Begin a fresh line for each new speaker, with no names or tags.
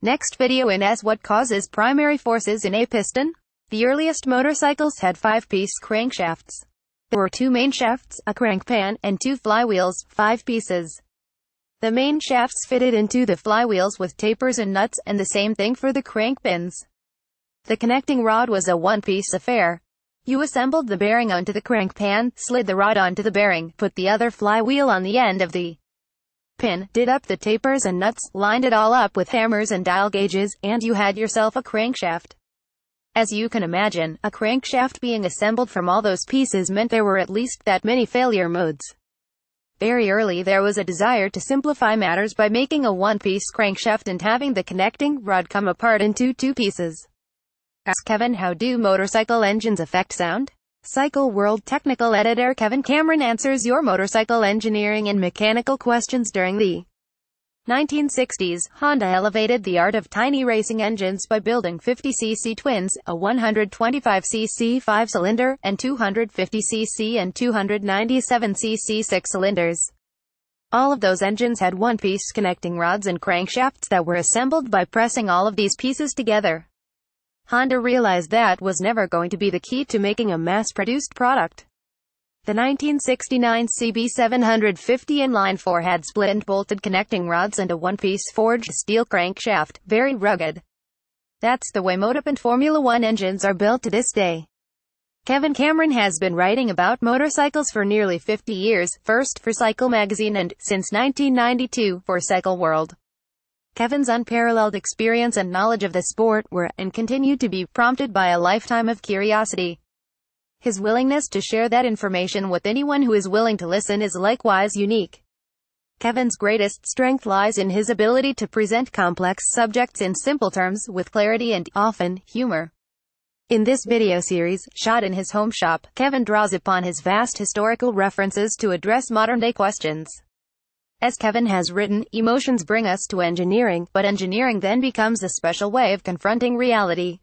Next video in as what causes primary forces in a piston? The earliest motorcycles had 5-piece crankshafts. There were 2 main shafts, a crank pan, and 2 flywheels, 5 pieces. The main shafts fitted into the flywheels with tapers and nuts, and the same thing for the crank pins. The connecting rod was a 1-piece affair. You assembled the bearing onto the crank pan, slid the rod onto the bearing, put the other flywheel on the end of the pin, did up the tapers and nuts, lined it all up with hammers and dial gauges, and you had yourself a crankshaft. As you can imagine, a crankshaft being assembled from all those pieces meant there were at least that many failure modes. Very early there was a desire to simplify matters by making a 1-piece crankshaft and having the connecting rod come apart into 2 pieces. Ask Kevin, how do motorcycle engines affect sound? Cycle World technical editor Kevin Cameron answers your motorcycle engineering and mechanical questions. During the 1960s, Honda elevated the art of tiny racing engines by building 50cc twins, a 125cc 5-cylinder, and 250cc and 297cc 6-cylinders. All of those engines had 1-piece connecting rods and crankshafts that were assembled by pressing all of these pieces together. Honda realized that was never going to be the key to making a mass-produced product. The 1969 CB750 inline-4 had split and bolted connecting rods and a 1-piece forged steel crankshaft, very rugged. That's the way Moto and Formula One engines are built to this day. Kevin Cameron has been writing about motorcycles for nearly 50 years, first for Cycle magazine and, since 1992, for Cycle World. Kevin's unparalleled experience and knowledge of the sport were, and continue to be, prompted by a lifetime of curiosity. His willingness to share that information with anyone who is willing to listen is likewise unique. Kevin's greatest strength lies in his ability to present complex subjects in simple terms, with clarity and, often, humor. In this video series, shot in his home shop, Kevin draws upon his vast historical references to address modern-day questions. As Kevin has written, emotions bring us to engineering, but engineering then becomes a special way of confronting reality.